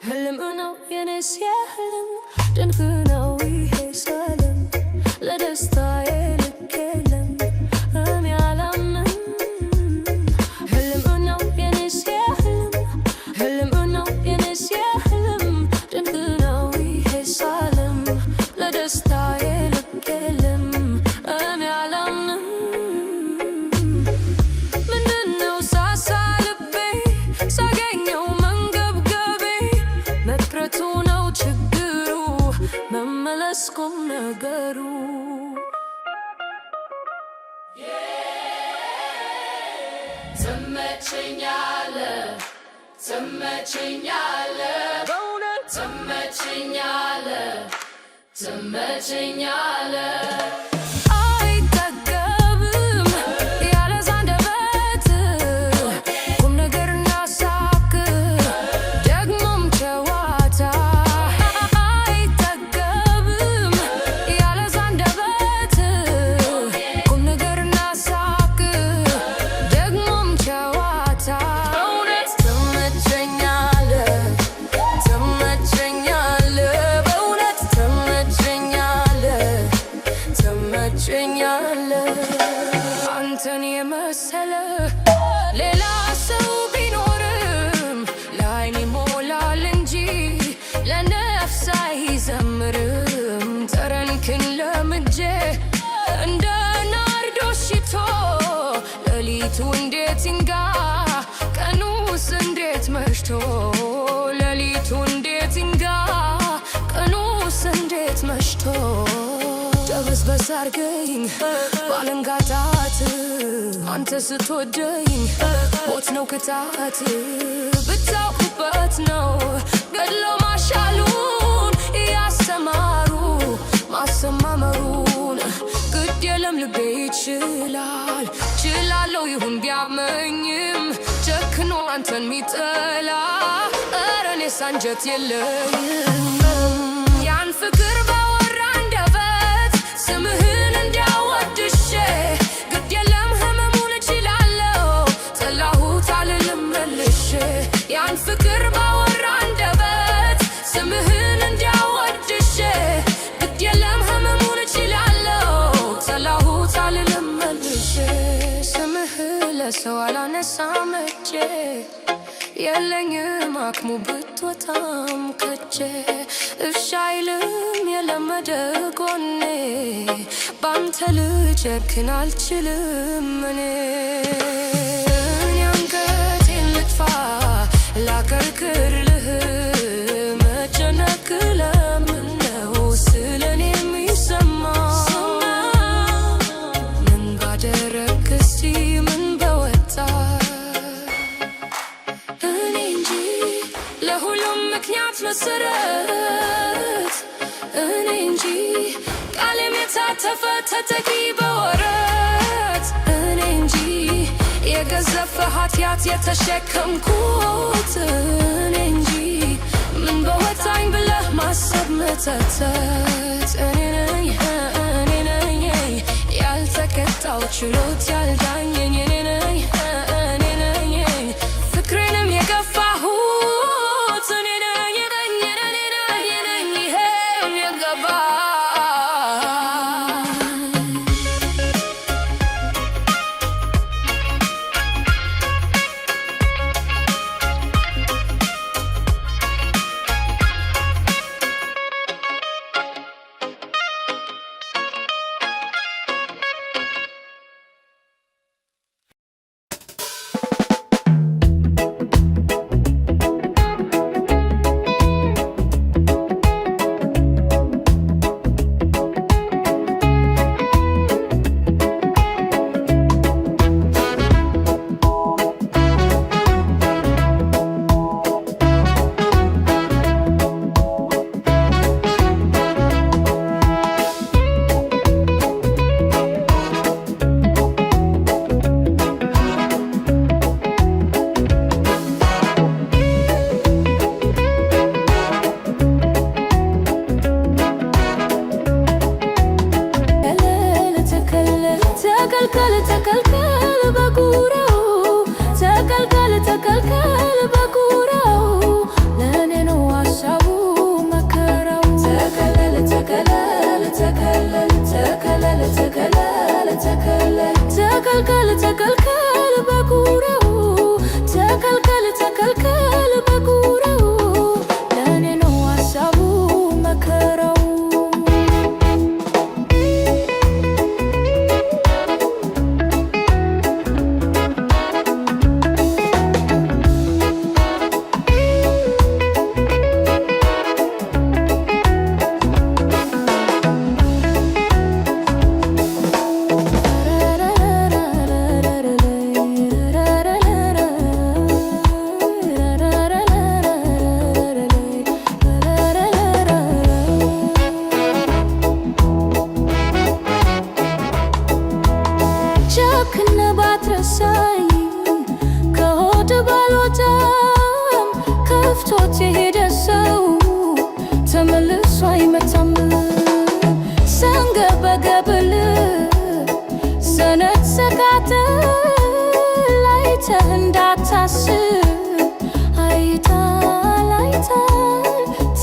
ህልም ነው የኔስ የህልም ድንቅ ነው ይሄ ሰላም ለደስታዬ ልክ የለም እኔ አላምንም። ህልም ነው የኔስ የህልም ህልም ነው የኔስ የህልም ድንቅ ነው ይሄ ሰላም ለደስታዬ ልክ የለም እኔ አላምንም። ምንድነው ሳሳ ልቤ ሳገኘው መንገብገቤ መቅረቱ ነው ችግሩ መመለስ ቁም ነገሩ። ትመቸኛለህ ትመቸኛለህ በእውነት ትመቸኛለህ ትመቸኛለህ አይጠገብም ያለዛ አንደበት ቁም ነገርና ሳቅ ደግሞም ጨዋታ። አይጠገብም ያለዛ አንደበት ቁም ነገርና ሳቅ ደግሞም ጨዋታ። በእውነት ትመቸኛለህ ትመቸኛለህ በእውነት ትመቸኛለህ ትመቸኛለህ አንተን የመሰለ ሌላ ሰው ቢኖርም ለዓይን ይሞላል እንጂ ለነፍስ አይዘምርም። ጠረንክን ለምጄ እንደ ናርዶስ ሽቶ ሌሊቱ እንዴት ይንጋ ቀኑስ እንዴት መሽቶ ሌሊቱ እንዴት ይንጋ ቀኑስ እንዴት መሽቶ። ደበዝበዝ አርገኝ ባለንጋጣት አንተ ስትወደኝ ሞት ነው ቅጣት። ብታውቅበት ነው ገድሎ ማሻሉን እያሰማሩ ማሰማመሩን። ግድ የለም ልቤ ይችላል ችላለው ይሁን ቢያመኝም ጨክኖ አንተን ሚጠላ ኧረ እኔስ አንጀት የለኝም። ያን ፍቅር ባወራ አንደበት ስምህን እንዲያወድሼ ግድ የለም ህመሙን እችላለሁ ጠላሁት አልልም መልሼ። ያን ፍቅር ባወራ አንደበት ስምህን እንዲያወድሼ ግድ የለም ህመሙን እችላለሁ ጠላሁት አልልም መልሼ። ስምህ ለሰው አላነሳም እጄ የለኝም አቅሙ ብትወጣም ከጄ እሺ አይልም የለመደ ጎኔ ባንተ ልጨክን አልችልም እኔ። አንገቴን ልጥፋ ላከርክርልህ መጨነቅ ለምን ነው ስለኔ የሚሰማ? ምን ባደረግክ እስቲ ምን በወጣ እኔ እንጂ ለሁሉም ምክንያት መሰረት እኔ እንጂ ቃሌም የታተፈ ተተኪ በወረት እኔ እንጂ የገዘፈ ኃጢአት የተሸከምኩት እኔ እንጂ ምን በወጣኝ ብለህ ማሰብ መተተት እኔ ነኝ ያልተቀጣው ችሎት ያልዳኘኝ እኔ ነኝ ፍቅሬንም የገፋሁት እኔ ነኝ ይሄም የገባ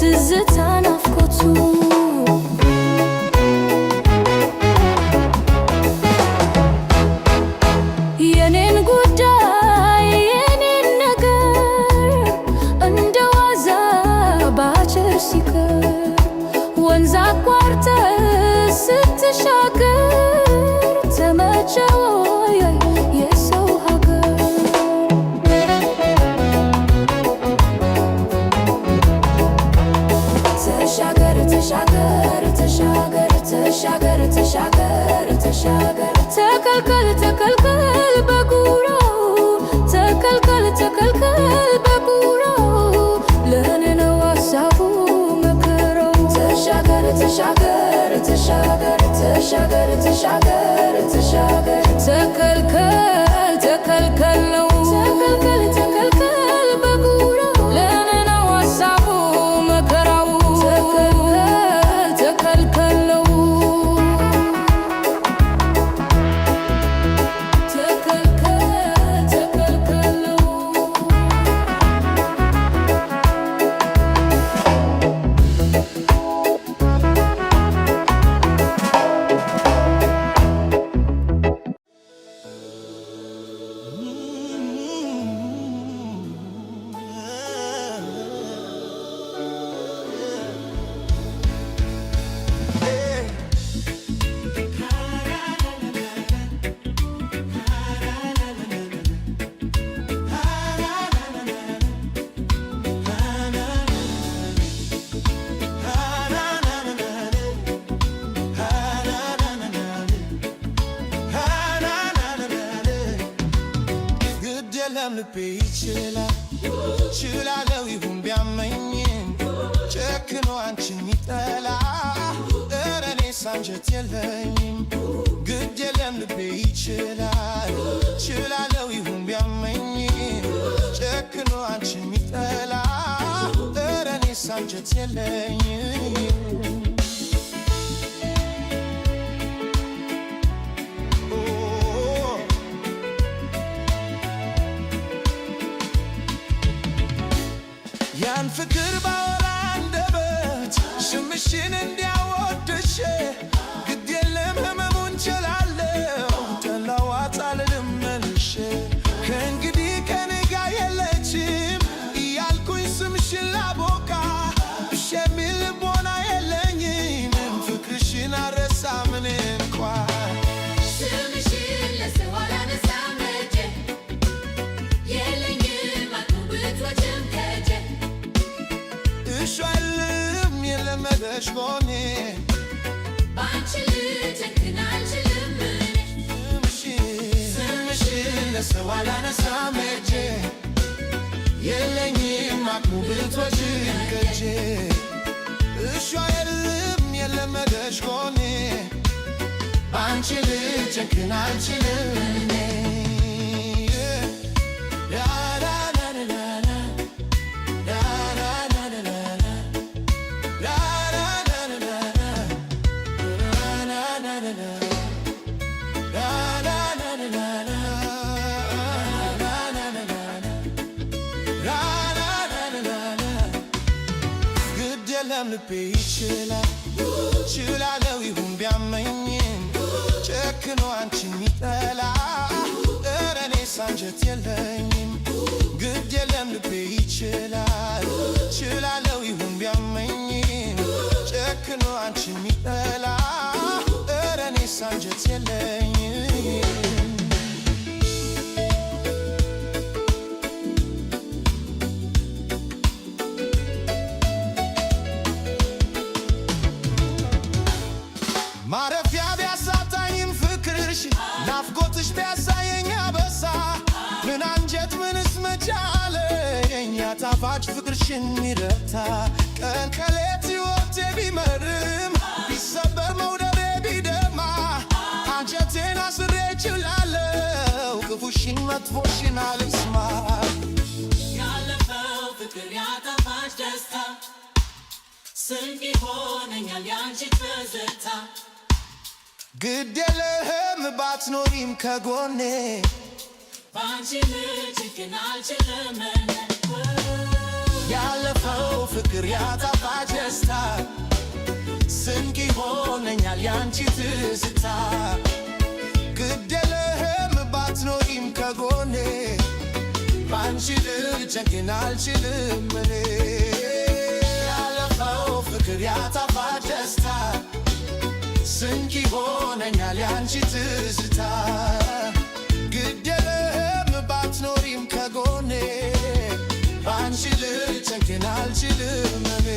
ትዝታ ናፍቆቱ የኔን ጉዳይ የኔን ነገር እንደ ዋዛ ባጭር ሲቀር ወንዝ አቋርጠህ ስትሻገር ተመቸው የሰው ሀገር ተሻገር ተሻገር ተሻገር ተሻገር ተሻገር ተሻገር ተከልከል ተከልከል በጉራው ተከልከል ተከልከል በጉራው ለኔ ነው ሀሳቡ መከራው ተሻገር ተሻገር ተሻገር ተሻገር ተሻገር ተሻገር ተከልከል ተከልከል ነው ተከልከል ተከልከል በጉራው ለኔ ነው ሀሳቡ መከራው ተከልከል ተከልከል ነው ተከልከል ተከልከል ነው ልቤ ይችላል ችላለው ይሁን ቢያመኝም ጨክኖ አንቺን ሚጠላ ኧረ እኔስ አንጀት የለኝም ግድ የለም ልቤ ይችላል ችላለው ይሁን ቢያመኝም ጨክኖ አንቺን ሚጠላ ኧረ እኔስ አንጀት የለኝም ያን ፍቅር ባወራ አንደበት ስምሽን እንዲያወድሽ ግድ የለም ህመሙን ችላለሁ ጠላዋት አልልም መልሼ ከእንግዲህ ከኔ ጋር የለችም እያልኩኝ ስምሽን ላቦካ እሺ የሚል ልቦና የለኝም ፍቅርሽን አልረሳም እኔ እንኳን ስምሽን ለሰው አላነሳም እጄ የለኝም አትውብቶችም ከጄ እሻልም የለመደሽ ጎኔ ባንቺ ልጨክን አልችልም ስምሽን ለሰው አላነሳም እጄ የለኝም አቅሙ ብትወጪም ከጄ እሻልም የለመደሽ ጎኔ ባንቺ ልጨክን አልችልም ልቤ ይችላል ችላለው ይሁን ቢያመኝም ጨክኖ አንቺን ሚጠላ ኧረ እኔስ አንጀት የለኝም ግድ የለም ልቤ ይችላል ችላለው ይሁን ቢያመኝም ጨክኖ አንቺን ሚጠላ ኧረ እኔስ አንጀት የለኝም ማረፊያ ቢያሳጣኝም ፍቅርሽ ናፍቆትሽ ቢያሳየኝ አበሳ ምን አንጀት ምንስ መቻለ የኛ ጣፋጭ ፍቅርሽን ሚረታ ቀን ከሌት ሕይወቴ ቢመርም ቢሰበር መውደዴ ቢደማ አንጀቴን አስሬ እችላለሁ ክፉሽን መጥፎሽን አልስማ ያለፈው ፍቅር ያጣፋጭ ደስታ ስንቅ ይሆነኛል ያንቺ ትዝታ ግድ የለህም ባትኖሪም ከጎኔ ባንቺ ልጨክን አልችልም ያለፈው ፍቅር ያጣፋ ይሆነኛል ያንቺ ትዝታ ግድ የለህም ባትኖሪም ከጎኔ ባንቺ ልጨክን አልችልም እኔ ያለፈው ፍቅር ያጣፋጭ ደስታ ስንቅ ይሆነኛል ያንቺ ትዝታ ግድ የለህም ባትኖሪም ከጎኔ ባንቺ ልጨክን አልችልም እኔ